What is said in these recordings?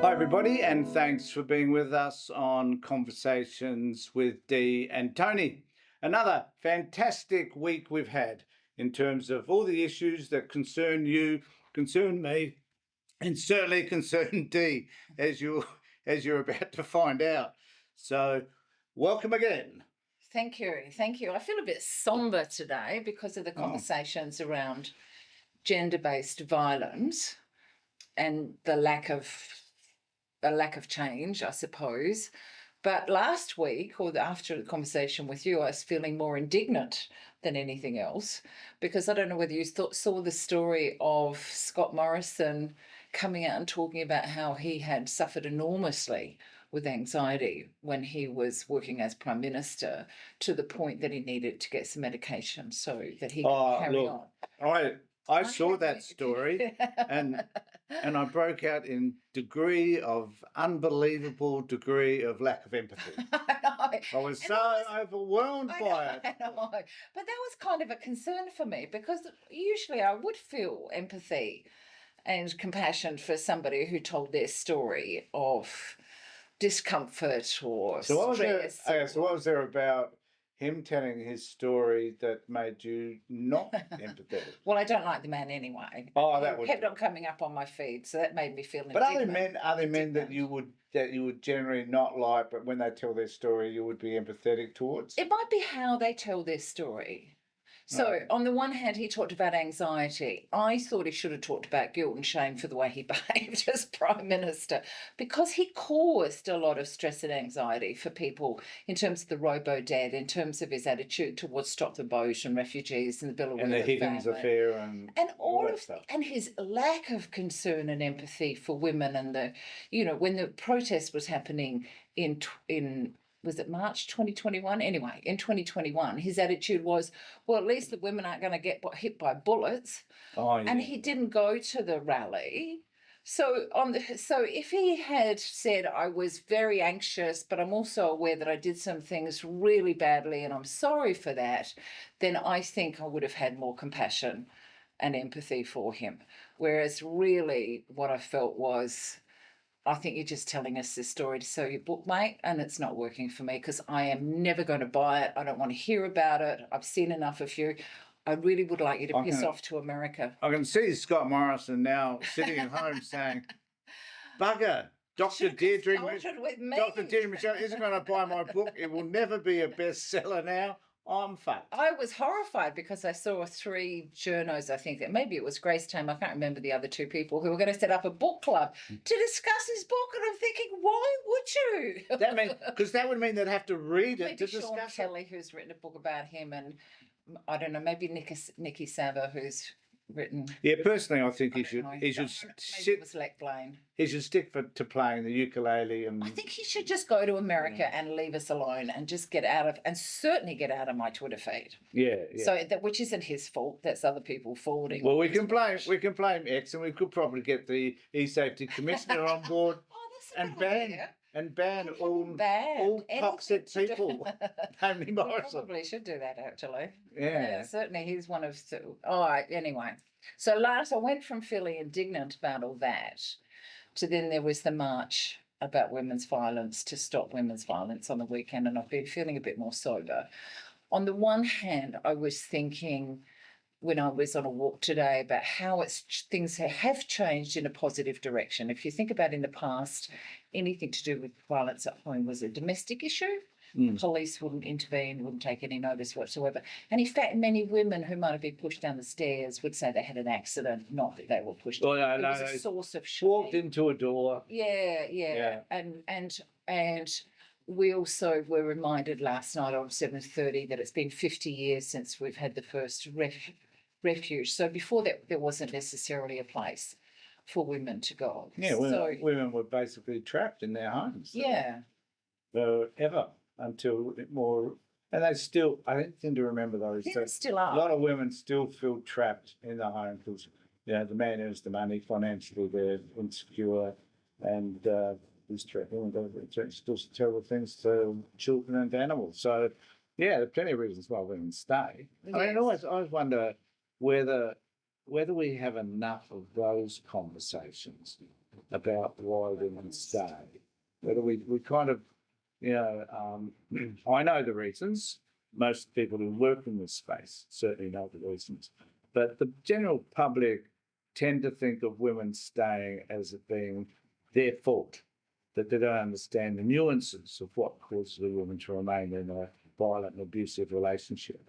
Hi, everybody, and thanks for being with us on Conversations with Dee and Tony. Another fantastic week we've had in terms of all the issues that concern you, concern me, and certainly concern Dee, as you're about to find out. So, welcome again. Thank you. Thank you. I feel a bit somber today because of the conversations around gender-based violence and the lack of change, I suppose. But last week, or after the conversation with you, I was feeling more indignant than anything else, because I don't know whether you saw the story of Scott Morrison coming out and talking about how he had suffered enormously with anxiety when he was working as Prime Minister, to the point that he needed to get some medication so that he could carry look, on. I saw that story and I broke out in unbelievable degree of lack of empathy. I was so overwhelmed by it. I know. But that was kind of a concern for me, because usually I would feel empathy and compassion for somebody who told their story of discomfort or So what was stress. so what was there about him telling his story that made you not empathetic? Well, I don't like the man anyway. Oh, that He would. kept on coming up on my feed, so that made me feel But indignant. are there men that you would generally not like, but when they tell their story, you would be empathetic towards? It might be how they tell their story. So, Right. on the one hand, he talked about anxiety. I thought he should have talked about guilt and shame for the way he behaved as Prime Minister, because he caused a lot of stress and anxiety for people in terms of the robo-dad, in terms of his attitude towards Stop the Boat and refugees and the Bill of And the Higgins affair and all that of stuff. and his lack of concern and empathy for women, and when the protest was happening in was it March 2021? Anyway, in 2021, his attitude was, well, at least the women aren't going to get hit by bullets. Oh, yeah. And he didn't go to the rally. So if he had said, I was very anxious, but I'm also aware that I did some things really badly and I'm sorry for that, then I think I would have had more compassion and empathy for him. Whereas really what I felt was, I think you're just telling us this story to sell your book, mate, and it's not working for me, because I am never going to buy it. I don't want to hear about it. I've seen enough of you. I really would like you to piss off to America. I can see Scott Morrison now sitting at home saying, bugger, Dr. Deirdre Michelle isn't going to buy my book. It will never be a bestseller now. I'm fucked. I was horrified because I saw 3 journos, I think, that maybe it was Grace Tame, I can't remember the other 2 people, who were going to set up a book club to discuss his book, and I'm thinking, why would you? Because that would mean they'd have to read it maybe to Sean discuss Kelly, it. who's written a book about him, and I don't know, maybe Nikki Sava, who's written. Yeah, personally, I think he should stick to playing the ukulele, and I think he should just go to America and leave us alone and just certainly get out of my Twitter feed. Yeah. So which isn't his fault. That's other people forwarding. Well, we can blame X, and we could probably get the e-safety commissioner on board and ban all toxic people. Tony Morrison. Probably should do that, actually. Yeah. Certainly he's one of. All right. Anyway, so I went from feeling indignant about all that to then there was the march about women's violence to stop women's violence on the weekend, and I've been feeling a bit more sober. On the one hand, I was thinking, when I was on a walk today, about how things have changed in a positive direction. If you think about in the past, anything to do with violence at home was a domestic issue. Police wouldn't intervene, wouldn't take any notice whatsoever. And in fact, many women who might have been pushed down the stairs would say they had an accident, not that they were pushed. Well, it was a source of shame. Walked into a door. Yeah. And we also were reminded last night on 7:30 that it's been 50 years since we've had the first refuge. So before that, there wasn't necessarily a place for women to go. Yeah, women were basically trapped in their homes. Yeah. Forever until more, and they still, I don't seem to remember those. They still are. A lot of women still feel trapped in the home because, the man earns the money, financially they're insecure, and is threatening, and still terrible things to children and animals. So, yeah, there are plenty of reasons why women stay. Yes. I mean, I always wonder whether we have enough of those conversations. about why women stay. But we kind of, I know the reasons. Most people who work in this space certainly know the reasons. But the general public tend to think of women staying as it being their fault, that they don't understand the nuances of what causes a woman to remain in a violent and abusive relationship.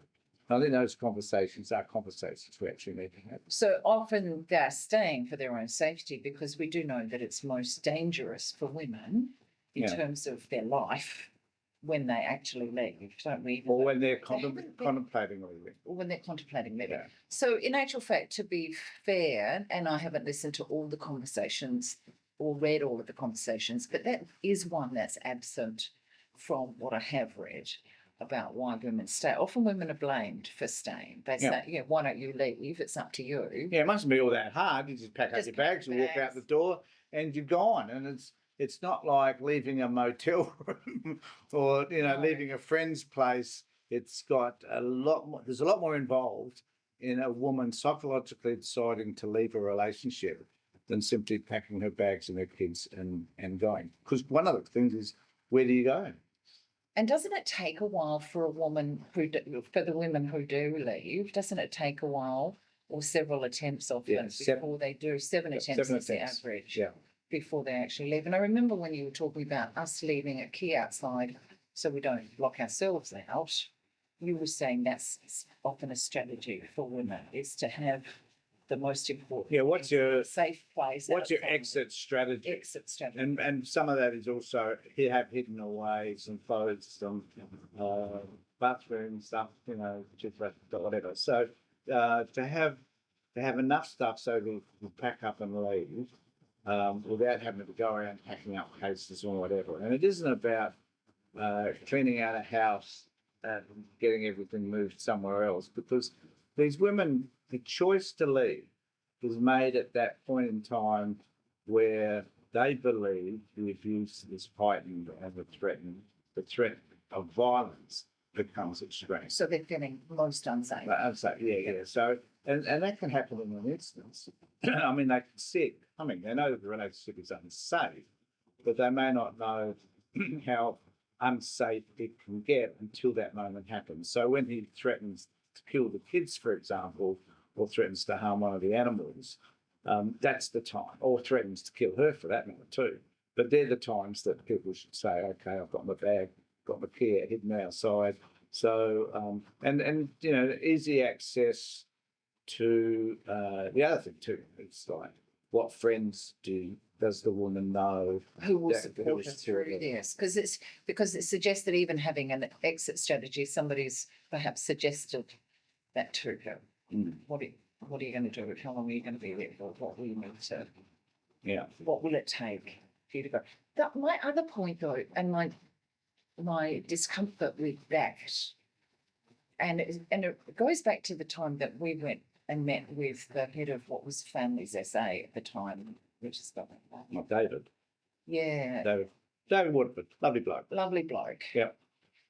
I think those conversations are conversations we actually need to have. So often they're staying for their own safety, because we do know that it's most dangerous for women in terms of their life when they actually leave, don't we? Or when they're contemplating leaving. Or when they're contemplating leaving. Yeah. So in actual fact, to be fair, and I haven't listened to all the conversations or read all of the conversations, but that is one that's absent from what I have read about why women stay. Often women are blamed for staying. They say, why don't you leave? It's up to you. Yeah, it mustn't be all that hard. You just pack up your bags, you walk out the door, and you're gone. And it's not like leaving a motel room or, leaving a friend's place. It's got a lot more, there's a lot more involved in a woman psychologically deciding to leave a relationship than simply packing her bags and her kids and going. Because one of the things is, where do you go? And doesn't it take a while for a woman for the women who do leave, doesn't it take a while, or several attempts often before they do? Seven attempts is the average before they actually leave. And I remember when you were talking about us leaving a key outside so we don't lock ourselves out, you were saying that's often a strategy for women, is to have the most important. What's your safe place? What's your exit strategy? Exit strategy. And some of that is also have hidden away some clothes, some bathroom stuff, whatever. So to have enough stuff so that you pack up and leave without having to go around packing up cases or whatever. And it isn't about cleaning out a house and getting everything moved somewhere else, because these women, the choice to leave was made at that point in time where they believe the abuse is heightened and the threat of violence becomes extreme. So they're feeling most unsafe. Unsafe, So, and that can happen in an instance. I mean, they can see it coming. They know that the relationship is unsafe, but they may not know how unsafe it can get until that moment happens. So when he threatens to kill the kids, for example, or threatens to harm one of the animals, that's the time, or threatens to kill her for that matter too. But they're the times that people should say, okay, I've got my bag, got my key hidden outside. So, and easy access to the other thing too. It's like, what friends does the woman know who will support her through this? Because it suggests that even having an exit strategy, somebody's perhaps suggested that to her. What are you going to do? How long are you going to be there for? What will you need to? What will it take for you to go? My other point though, and my discomfort with that, and it goes back to the time that we went and met with the head of what was Families SA at the time, which is David. Yeah. David Woodford, lovely bloke. Lovely bloke. Yeah.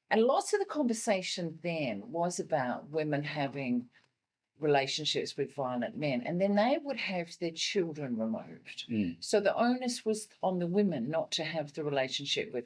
And lots of the conversation then was about women having relationships with violent men, and then they would have their children removed. So the onus was on the women not to have the relationship with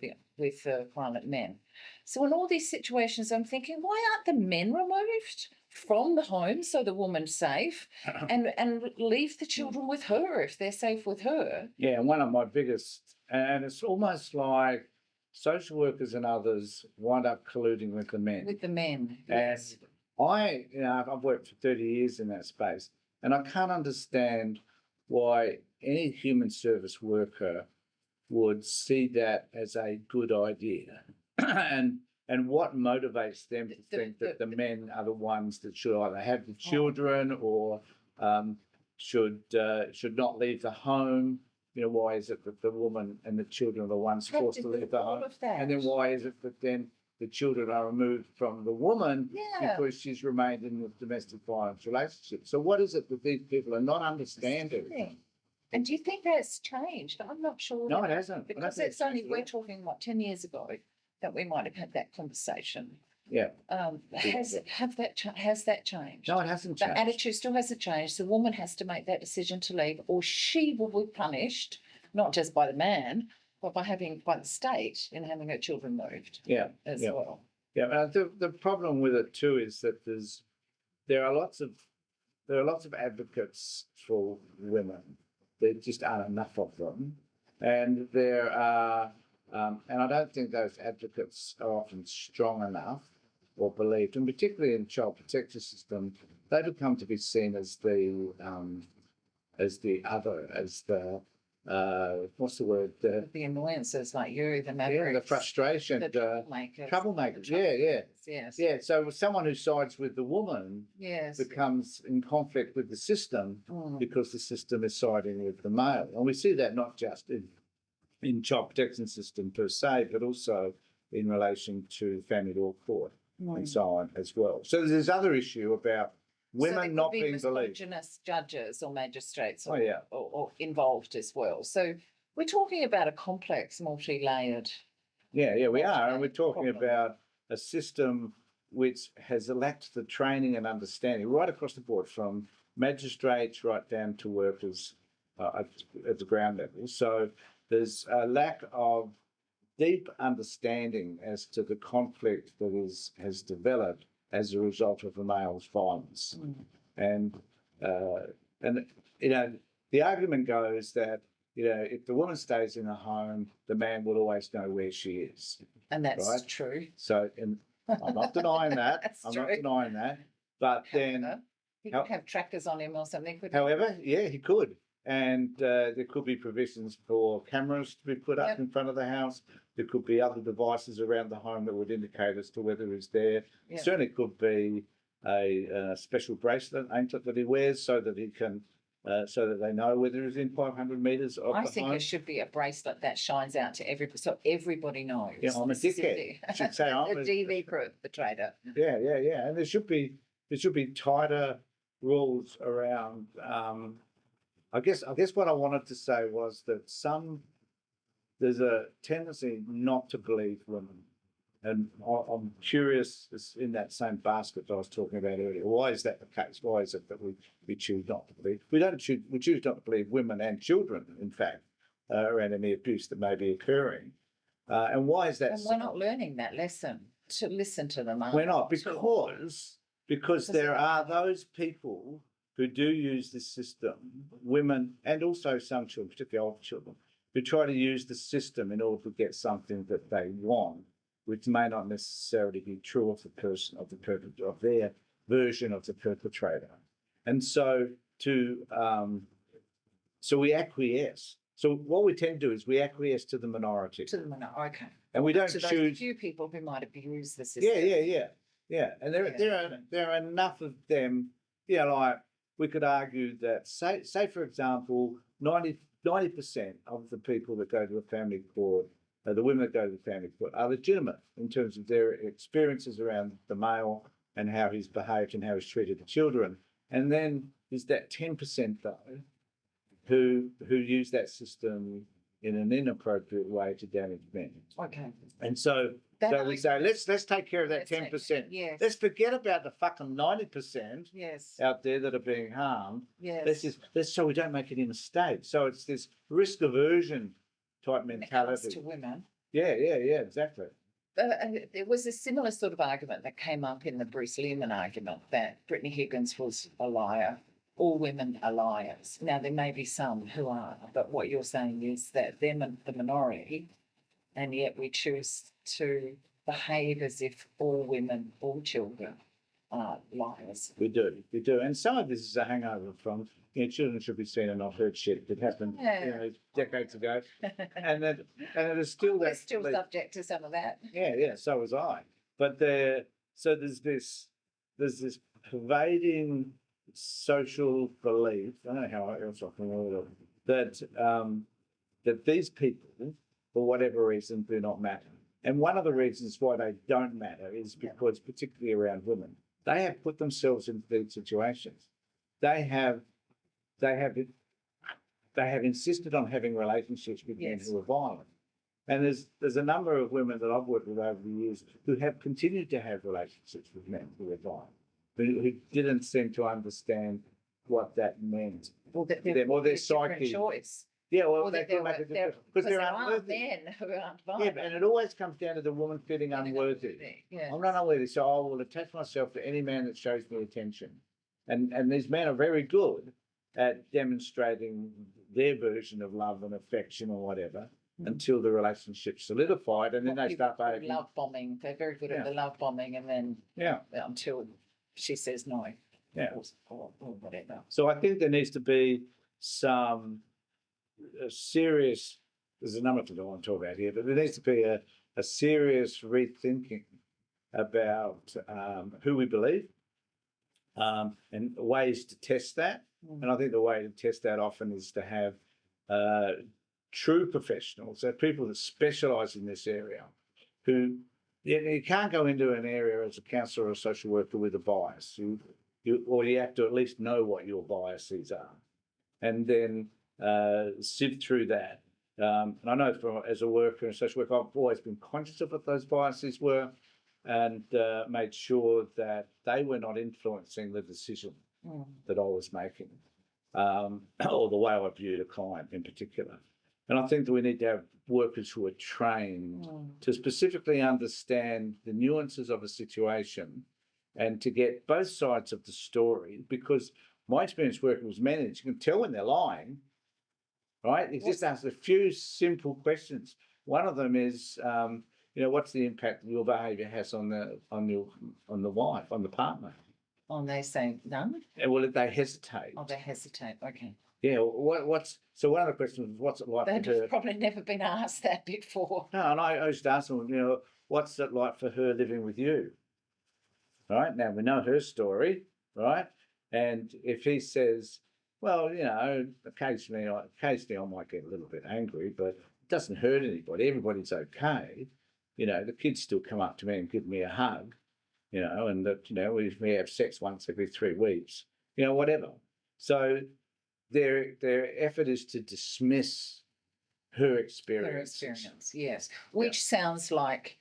the violent men. So in all these situations, I'm thinking, why aren't the men removed from the home so the woman's safe, and leave the children with her if they're safe with her? Yeah, and one of my biggest, and it's almost like social workers and others wind up colluding with the men. With the men, yes. And I've worked for 30 years in that space, and I can't understand why any human service worker would see that as a good idea. And what motivates them to think that the men are the ones that should either have the children or should not leave the home? Why is it that the woman and the children are the ones forced to leave the home? And then why is it that then the children are removed from the woman because she's remained in the domestic violence relationship? So what is it that these people are not understanding? And do you think that's changed? I'm not sure. No, it hasn't. Because it's only, we're talking, 10 years ago that we might have had that conversation. Yeah. Has that changed? No, it hasn't changed. The attitude still hasn't changed. The woman has to make that decision to leave, or she will be punished not just by the man, but by the state in having her children moved Yeah. as Yeah. well. Yeah. The problem with it too is that there are lots of advocates for women. There just aren't enough of them, and there are, and I don't think those advocates are often strong enough or believed, and particularly in child protection system, they become to be seen as the other, as the what's the word? The annoyances like you, the Yeah, mavericks, the frustration, the the troublemakers. troublemakers. the Yeah. Yes. Yeah. So someone who sides with the woman Yes. becomes in conflict with the system Mm. because the system is siding with the male. And we see that not just in child protection system per se, but also in relation to family law court and so on as well. So there's this other issue about women not being believed. Misogynist judges or magistrates Oh, yeah. or involved as well. So we're talking about a complex, multi-layered. Yeah, we are. And we're talking problem. about a system which has lacked the training and understanding right across the board, from magistrates right down to workers at the ground level. So there's a lack of deep understanding as to the conflict that has developed as a result of the male's violence. And the argument goes that, if the woman stays in the home, the man will always know where she is. And that's right? true. So, and I'm not denying that. That's I'm true. not denying that. But then, he could have trackers on him or something. however, yeah, he could. And there could be provisions for cameras to be put up in front of the house. There could be other devices around the home that would indicate as to whether he's there. Yep. Certainly could be a special bracelet, anklet that he wears so that he can, so that they know whether he's in 500 metres of I the think home. There should be a bracelet that shines out to everybody, so everybody knows. Yeah, I'm a dickhead. I should say I'm a DV perpetrator. Yeah, and there should be tighter rules around. I guess what I wanted to say was that there's a tendency not to believe women, and I'm curious, in that same basket that I was talking about earlier. Why is that the case? Why is it that we choose not to believe? We choose not to believe women and children, in fact, around any abuse that may be occurring. And why is that? And we're not learning that lesson to listen to them. We're not, because there are those people who do use this system, women and also some children, particularly older children, who try to use the system in order to get something that they want, which may not necessarily be true of the person, of their version of the perpetrator. And so so we acquiesce. So what we tend to do is we acquiesce to the minority. Okay. And we don't to choose. those few people who might abuse the system. Yeah. And there are enough of them. Like we could argue that say for example, 90% of the people that go to a family court, the women that go to the family court, are legitimate in terms of their experiences around the male and how he's behaved and how he's treated the children. And then there's that 10% though, who use that system in an inappropriate way to damage men. Okay. And so we say, let's take care of that 10%. Yes. Let's forget about the fucking 90% Yes. out there that are being harmed. Yes. Let's so we don't make any mistakes. So it's this risk aversion type mentality. To women. Yeah, exactly. There was a similar sort of argument that came up in the Bruce Lehman argument that Brittany Higgins was a liar. All women are liars. Now, there may be some who are, but what you're saying is that they're the minority, and yet we choose to behave as if all women, all children are liars. We do. And some of this is a hangover from, children should be seen and not heard shit that happened, decades ago. and it is still that. We're still subject to some of that. Yeah, so was I. But there's this pervading social belief, I don't know how else I can word it, that these people, for whatever reason, do not matter. And one of the reasons why they don't matter is because, particularly around women, they have put themselves into these situations. They have insisted on having relationships with men who are violent. And there's a number of women that I've worked with over the years who have continued to have relationships with men who are violent, who didn't seem to understand what that meant. Or their psyche. choice. Yeah, well, Or they that could there make a were, difference because because they're there are unworthy. men who aren't Yeah, violent. and it always comes down to the woman feeling Feeling unworthy. Yeah. I'm not unworthy, so I will attach myself to any man that shows me attention. And these men are very good at demonstrating their version of love and affection or whatever until the relationship's solidified, and then What they people start call behaving. love bombing. They're very good Yeah. at the love bombing, and then Yeah, until she says no, yeah. or whatever. So I think there needs to be some serious. There's a number of things I want to talk about here, but there needs to be a serious rethinking about who we believe and ways to test that. And I think the way to test that often is to have true professionals, so people that specialise in this area, who you can't go into an area as a counsellor or a social worker with a bias. Or you have to at least know what your biases are, and then sift through that. And I know as a worker and social worker, I've always been conscious of what those biases were, and made sure that they were not influencing the decision that I was making, or the way I viewed a client in particular. And I think that we need to have workers who are trained to specifically understand the nuances of a situation and to get both sides of the story, because my experience working with men, you can tell when they're lying, right? You just ask a few simple questions. One of them is, what's the impact your behaviour has on the wife, on the partner? Oh, they say none? Well, they hesitate. Oh, they hesitate. Okay. Yeah. So one of the questions was, what's it like for her? They've probably never been asked that before. No, and I used to ask them, what's it like for her living with you? Right, now we know her story, right? And if he says, well, occasionally I might get a little bit angry, but it doesn't hurt anybody. Everybody's okay. The kids still come up to me and give me a hug, and that, we have sex once every 3 weeks, whatever. So their effort is to dismiss her experience. Yes. Which sounds like,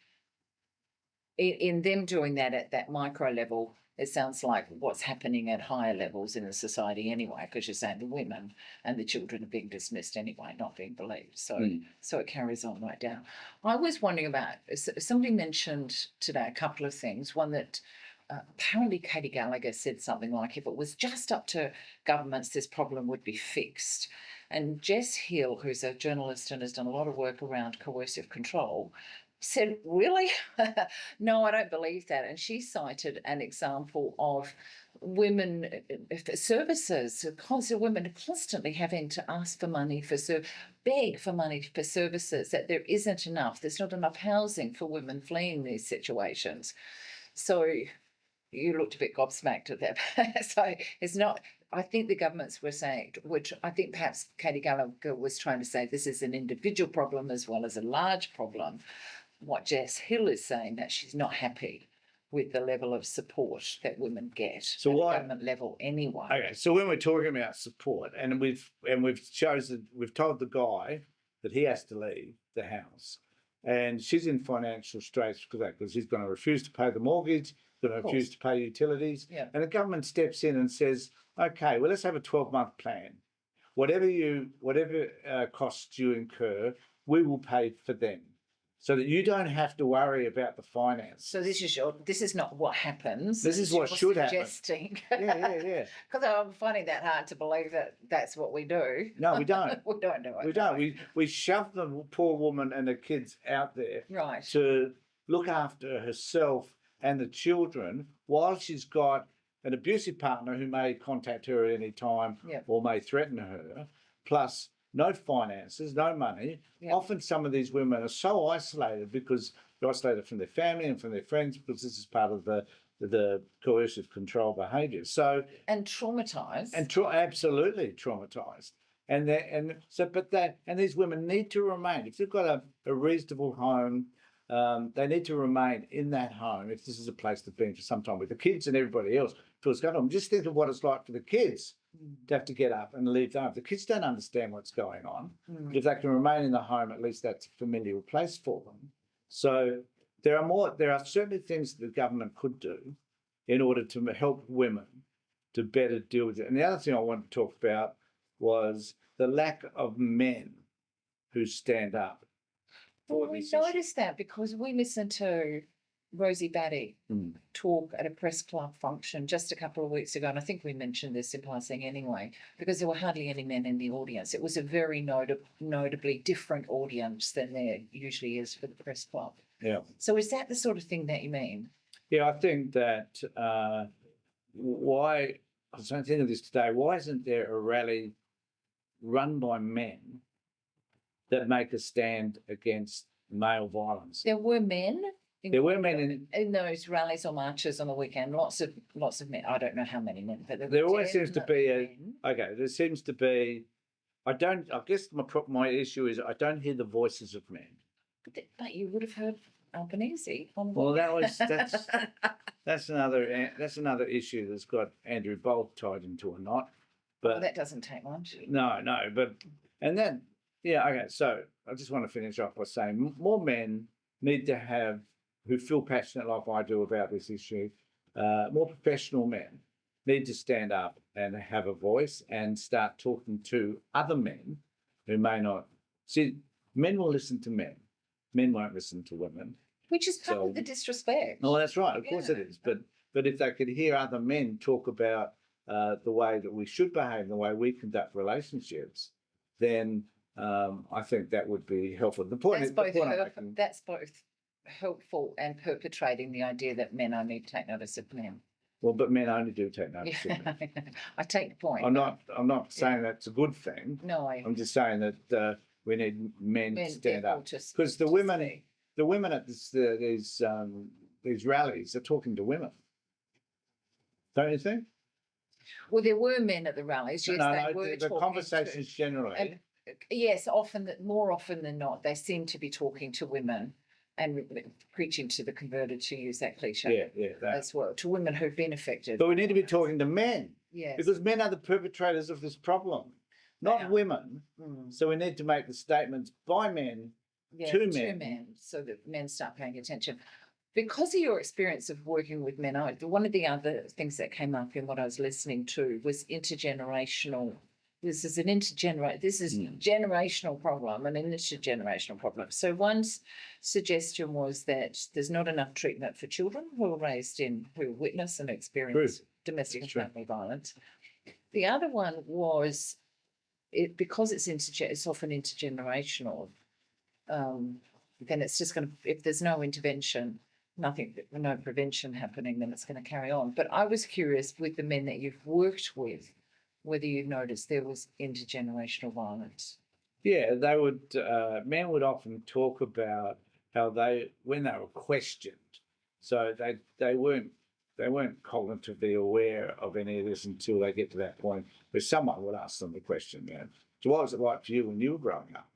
in them doing that at that micro level, it sounds like what's happening at higher levels in the society anyway, because you're saying the women and the children are being dismissed anyway, not being believed. So it carries on right down. I was wondering about, somebody mentioned today a couple of things. One that apparently Katie Gallagher said something like, if it was just up to governments, this problem would be fixed. And Jess Hill, who's a journalist and has done a lot of work around coercive control, said, really? No, I don't believe that. And she cited an example of women services, women constantly having to ask for money beg for money for services, that there isn't enough. There's not enough housing for women fleeing these situations. So you looked a bit gobsmacked at that. So it's not, I think the governments were saying, which I think perhaps Katie Gallagher was trying to say, this is an individual problem as well as a large problem. What Jess Hill is saying, that she's not happy with the level of support that women get at the government level anyway. Okay, so when we're talking about support, and we've told the guy that he has to leave the house, and she's in financial straits because he's going to refuse to pay the mortgage, going to refuse to pay utilities, and the government steps in and says, okay, well, let's have a 12-month plan. Whatever costs you incur, we will pay for them, so that you don't have to worry about the finance. So this is not what happens. This is what should happen. Suggesting. Yeah. Because I'm finding that hard to believe that that's what we do. No, we don't. We don't do it. We don't. We shove the poor woman and the kids out there to look after herself and the children while she's got an abusive partner who may contact her at any time or may threaten her, plus no finances, no money. Yep. Often some of these women are so isolated because they're isolated from their family and from their friends, because this is part of the coercive control behaviour. So and traumatised. And absolutely traumatised. And these women need to remain. If they've got a reasonable home, they need to remain in that home if this is a place they've been for some time with the kids and everybody else feels going on. Just think of what it's like for the kids to have to get up and leave home. The kids don't understand what's going on. But if they can remain in the home, at least that's a familiar place for them. So there are certainly things that the government could do in order to help women to better deal with it. And the other thing I want to talk about was the lack of men who stand up. Well, we noticed that because we listened to Rosie Batty talk at a press club function just a couple of weeks ago, and I think we mentioned this in passing anyway, because there were hardly any men in the audience. It was a very notably different audience than there usually is for the press club. Yeah. So is that the sort of thing that you mean? Yeah, I think that why, I was thinking of this today, why isn't there a rally run by men that make a stand against male violence? There were men. There were men in those rallies or marches on the weekend. Lots of men. I don't know how many men, but there always seems to be there seems to be. I guess my issue is I don't hear the voices of men. But you would have heard Albanese. Well, that's another issue that's got Andrew Bolt tied into a knot. But that doesn't take much. No, but and then okay. So I just want to finish off by saying more men need to have, who feel passionate like I do about this issue, more professional men need to stand up and have a voice and start talking to other men who may not. See, men will listen to men. Men won't listen to women. Which is part of the disrespect. Oh, that's right. Of course it is. But if they could hear other men talk about the way that we should behave, the way we conduct relationships, then I think that would be helpful. That's both helpful and perpetrating the idea that men only take notice of men. Well, but men only do take notice of men. I take the point. I'm not saying that's a good thing. No, I'm just saying that we need men to stand up, because the women at these rallies are talking to women. Don't you think? Well, there were men at the rallies. Yes, the conversations generally. Yes, more often than not, they seem to be talking to women and preaching to the converted, to use that cliche. As well, to women who've been affected. But we need to be talking to men. Yes. Because men are the perpetrators of this problem, not women. So we need to make the statements by men to men, so that men start paying attention. Because of your experience of working with men, one of the other things that came up in what I was listening to was intergenerational. This is generational problem, an intergenerational problem. So one suggestion was that there's not enough treatment for children who witness and experience domestic and family violence. The other one was because it's often intergenerational. Then it's just going to, if there's no intervention, no prevention happening, then it's going to carry on. But I was curious with the men that you've worked with, whether you've noticed there was intergenerational violence. Yeah, men would often talk about how when they were questioned, so they weren't cognitively aware of any of this until they get to that point where someone would ask them the question, so what was it like for you when you were growing up?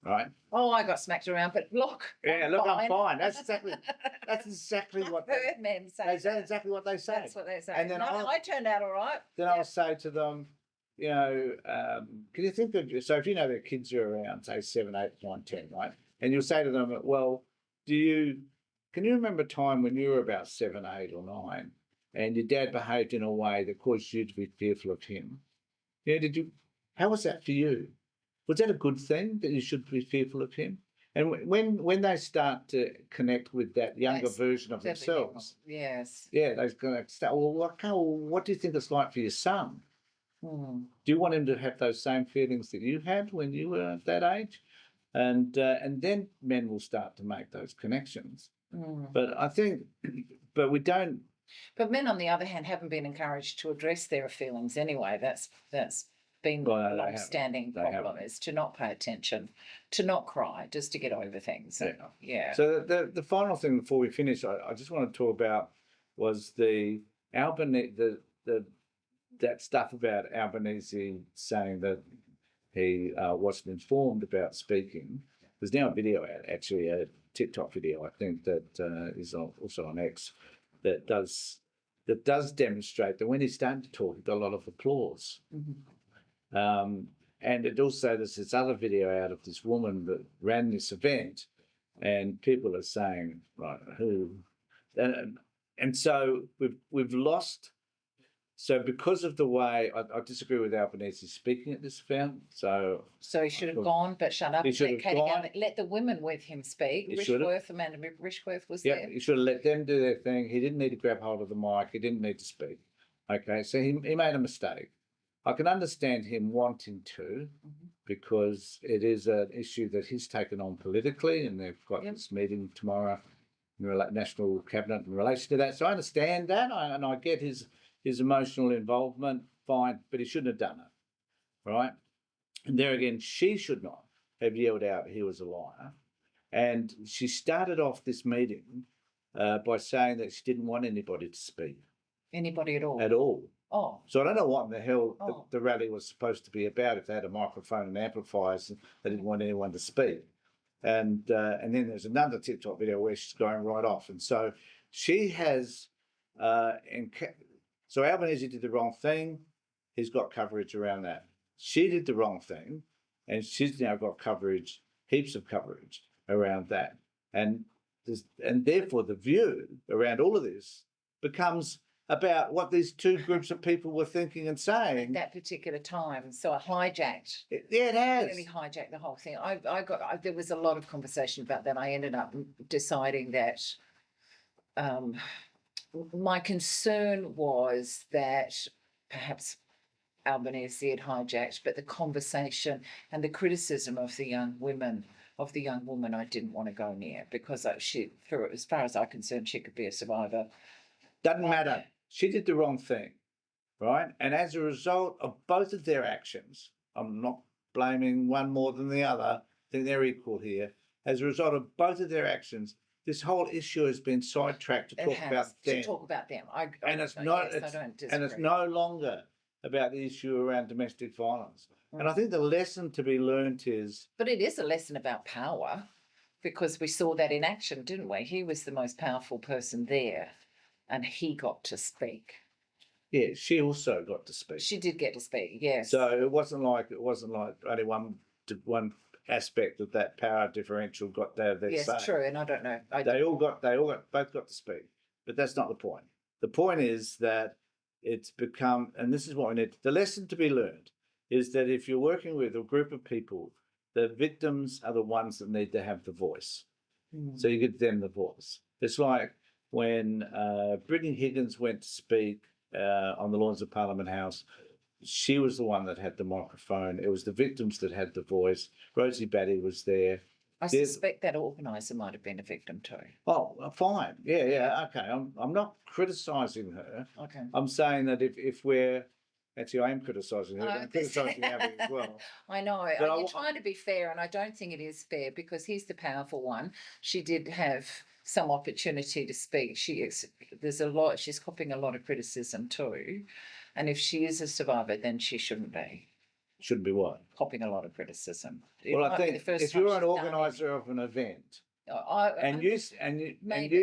Right? Oh, I got smacked around, but look. I'm fine. That's exactly what I've heard men say. That's exactly what they say. That's what they say. And then I turned out all right. Then I'll say to them, can you think of, so if you know their kids are around, say 7, 8, 9, 10, right? And you'll say to them, well, can you remember a time when you were about 7, 8 or 9 and your dad behaved in a way that caused you to be fearful of him? How was that for you? Was that a good thing that you should be fearful of him? And when they start to connect with that younger version of themselves, yes, they're going to start. Well, what do you think it's like for your son? Do you want him to have those same feelings that you had when you were at that age? And then men will start to make those connections. But I think, we don't. But men, on the other hand, haven't been encouraged to address their feelings anyway. That's been a long-standing problem, is to not pay attention, to not cry, just to get over things. So the final thing before we finish, I just want to talk about was the Albanese, that stuff about Albanese saying that he wasn't informed about speaking. There's now a video out, actually a TikTok video, I think, that is also on X, that does demonstrate that when he's starting to talk, he got a lot of applause. And it also, there's this other video out of this woman that ran this event, and people are saying, right, who? And so we've lost So because of the way I disagree with Albanese speaking at this event, so So he should have thought gone, but shut up. he should Let have Katie gone. Gallagher, let the women with him speak. He should have. Rishworth, Amanda Rishworth was Yeah, there. he should have let them do their thing. He didn't need to grab hold of the mic. He didn't need to speak. Okay, so he made a mistake. I can understand him wanting to, because it is an issue that he's taken on politically, and they've got this meeting tomorrow in the National Cabinet in relation to that. So I understand that, and I get his emotional involvement, fine, but he shouldn't have done it, right? And there again, she should not have yelled out he was a liar. And she started off this meeting by saying that she didn't want anybody to speak. Anybody at all? At all. Oh. So I don't know what in the hell the rally was supposed to be about if they had a microphone and amplifiers and they didn't want anyone to speak. And then there's another TikTok video where she's going right off. And so she has, so Albanese did the wrong thing. He's got coverage around that. She did the wrong thing, and she's now got coverage, heaps of coverage around that. And therefore the view around all of this becomes about what these two groups of people were thinking and saying at that particular time. So it hijacked. It has really hijacked the whole thing. There was a lot of conversation about that. I ended up deciding that my concern was that perhaps Albanese had hijacked, but the conversation and the criticism of the young women, I didn't want to go near, because as far as I'm concerned, she could be a survivor. Doesn't matter. She did the wrong thing, right? And as a result of both of their actions, I'm not blaming one more than the other. I think they're equal here. As a result of both of their actions, this whole issue has been sidetracked to talk about them. And it's no longer about the issue around domestic violence. And I think the lesson to be learnt is... But it is a lesson about power, because we saw that in action, didn't we? He was the most powerful person there, and he got to speak. Yeah, she also got to speak. She did get to speak, yes. So it wasn't like only one aspect of that power differential got their say. Yes, true, and I don't know. Both got to speak, but that's not the point. The point is that it's become, and this is what we need. The lesson to be learned is that if you're working with a group of people, the victims are the ones that need to have the voice. So you give them the voice. It's like when Brittany Higgins went to speak on the lawns of Parliament House. She was the one that had the microphone. It was the victims that had the voice. Rosie Batty was there. I suspect that organiser might have been a victim too. Oh, fine. Yeah. Okay. I'm not criticising her. Okay. I'm saying that if we're... Actually, I am criticising her. I'm criticising Abby as well. I know. You're trying to be fair, and I don't think it is fair, because he's the powerful one. She did have some opportunity to speak. She's copying a lot of criticism too. And if she is a survivor, then she shouldn't be. Shouldn't be what? Copying a lot of criticism. Well, I think if you're an organiser of an event, and you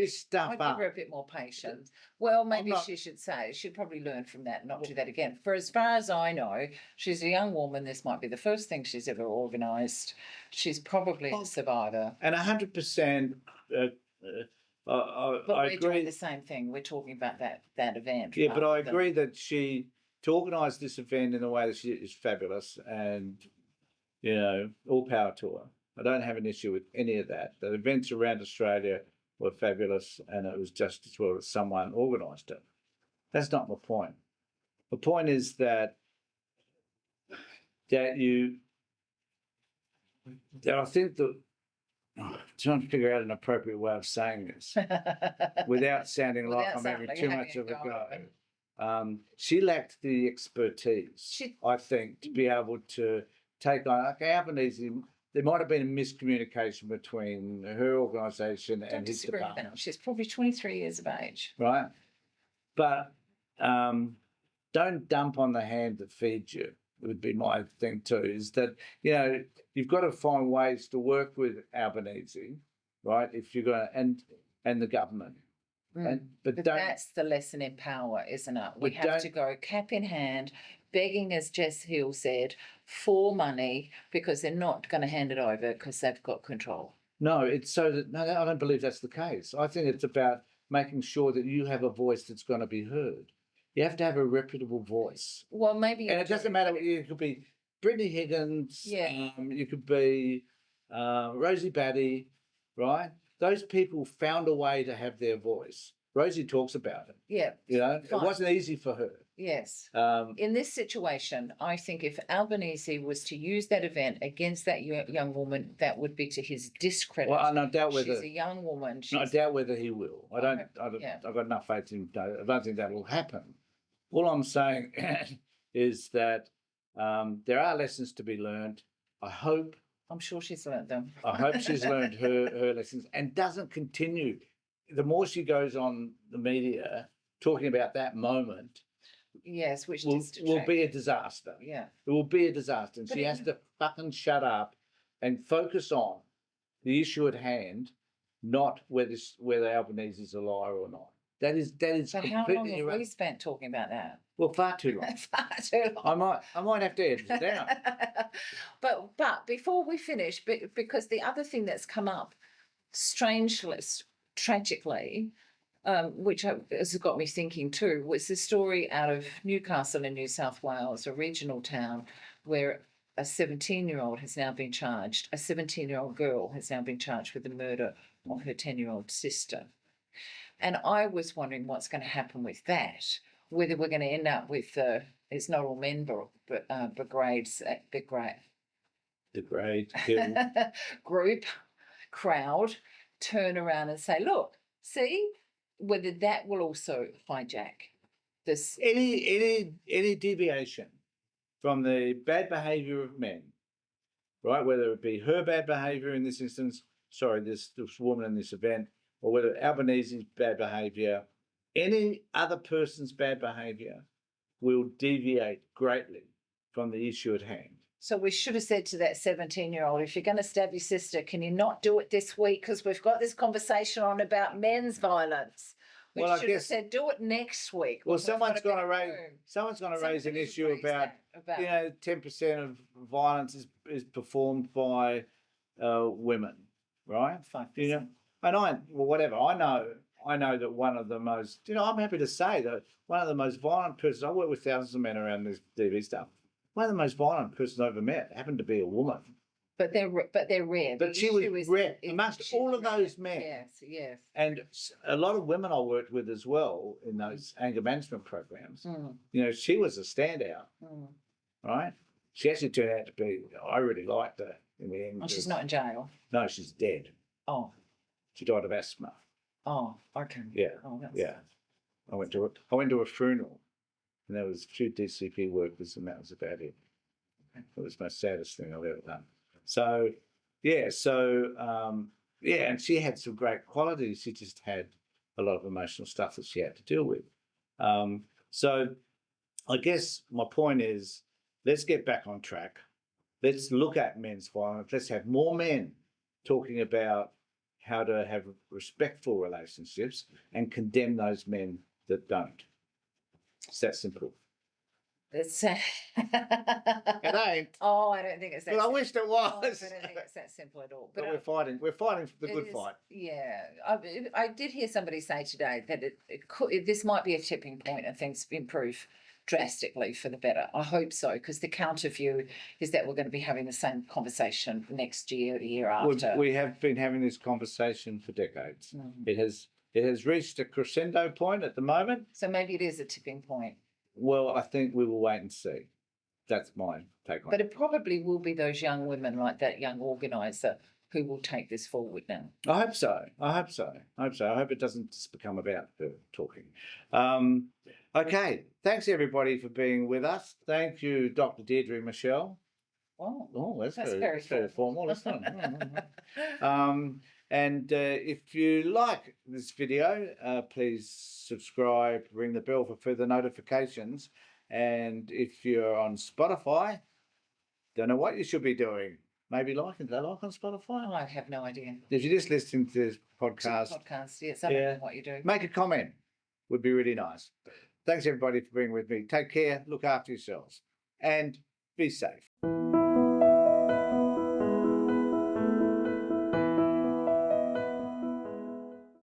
stuff I'd up, give her a bit more patience. Well, maybe she should say, she'd probably learn from that, not do that again. For as far as I know, she's a young woman. This might be the first thing she's ever organised. She's probably a survivor. And 100%. But we're doing the same thing. We're talking about that event. Yeah, but I agree that to organise this event in the way that she is fabulous, and all power to her. I don't have an issue with any of that. The events around Australia were fabulous, and it was just as well that someone organised it. That's not my point. The point is that I think that trying to figure out an appropriate way of saying this without sounding like I'm having too much of a go. She lacked the expertise, I think, to be able to take on Albanese. There might have been a miscommunication between her organisation and his department. She's probably 23 years of age. Right. But don't dump on the hand that feeds you, would be my thing too, is that, you've got to find ways to work with Albanese, right? If you're going to, and the government. But that's the lesson in power, isn't it? We have to go cap in hand, begging, as Jess Hill said, for money, because they're not going to hand it over because they've got control. No, it's so that, no, I don't believe that's the case. I think it's about making sure that you have a voice that's going to be heard. You have to have a reputable voice. Well, maybe. And you it doesn't do, matter. but You could be Brittany Higgins. Yeah. You could be Rosie Batty, right? Those people found a way to have their voice. Rosie talks about it. Yeah. You know, it Fine. wasn't easy for her. Yes. Um, In this situation, I think if Albanese was to use that event against that young woman, that would be to his discredit. well, and I doubt whether She's a young woman. I doubt whether he will. I don't. yeah. I've got enough faith in him. I don't think that will happen. All I'm saying is that there are lessons to be learned. I hope. I'm sure she's learnt them. I hope she's learned her lessons and doesn't continue. The more she goes on the media talking about that moment, Yes, which will be a disaster. Yeah. It will be a disaster. And But she has to fucking shut up and focus on the issue at hand, not whether Albanese is a liar or not. That is But how long completely have we irrelevant. spent talking about that? Well, far too long. Far too long. I might have to edit it down. But before we finish, because the other thing that's come up, strangely, tragically, which has got me thinking too, was the story out of Newcastle in New South Wales, a regional town, where a 17-year-old has now been charged. A 17-year-old girl has now been charged with the murder of her 10-year-old sister. And I was wondering what's going to happen with that, whether we're going to end up with it's not all men, but brigades, Degrade, kill. group, crowd, turn around and say, look, see, whether that will also hijack this. Any deviation from the bad behaviour of men, right? Whether it be her bad behaviour in this instance, this woman in this event, or whether Albanese's bad behaviour, any other person's bad behaviour will deviate greatly from the issue at hand. So we should have said to that 17-year-old, if you're going to stab your sister, can you not do it this week? Because we've got this conversation on about men's violence. We should have said, do it next week. Well, someone's going to raise an issue about 10% of violence is performed by women, right? 5%. And whatever. I know that one of the most, I'm happy to say that one of the most violent persons, I work with thousands of men around this DV stuff. One of the most violent persons I've ever met happened to be a woman. But they're rare. But she was rare amongst all of those men. Yes. And a lot of women I worked with as well in those anger management programs. She was a standout, right? She actually turned out to be, I really liked her in the end. Oh, she's not in jail? No, she's dead. Oh. She died of asthma. Oh, okay. Yeah. Oh, that's... Yeah. I went to a funeral, and there was a few DCP workers, and that was about it. It was the most saddest thing I've ever done. So, and she had some great qualities. She just had a lot of emotional stuff that she had to deal with. So I guess my point is, let's get back on track. Let's look at men's violence. Let's have more men talking about how to have respectful relationships and condemn those men that don't. It's that simple. It's It ain't. Oh, I don't think it's that Well, I simple. wished it Oh, was. I don't think it's that simple at all. But we're fighting for the good fight. Yeah, I did hear somebody say today that this might be a tipping point and things improve drastically for the better. I hope so, because the counter view is that we're going to be having the same conversation next year, the year after. We have been having this conversation for decades. It has reached a crescendo point at the moment. So maybe it is a tipping point. Well, I think we will wait and see. That's my take on it. But it probably will be those young women like that young organiser who will take this forward now. I hope so. I hope it doesn't just become about her talking. Okay. Thanks, everybody, for being with us. Thank you, Dr. Deirdre Michelle. Oh, that's very formal, isn't it? And if you like this video, please subscribe, ring the bell for further notifications. And if you're on Spotify, don't know what you should be doing. Maybe like it. Do they like on Spotify? I have no idea. If you're just listening to this podcast, yes, I don't know what you do. Make a comment. Would be really nice. Thanks, everybody, for being with me. Take care, look after yourselves, and be safe.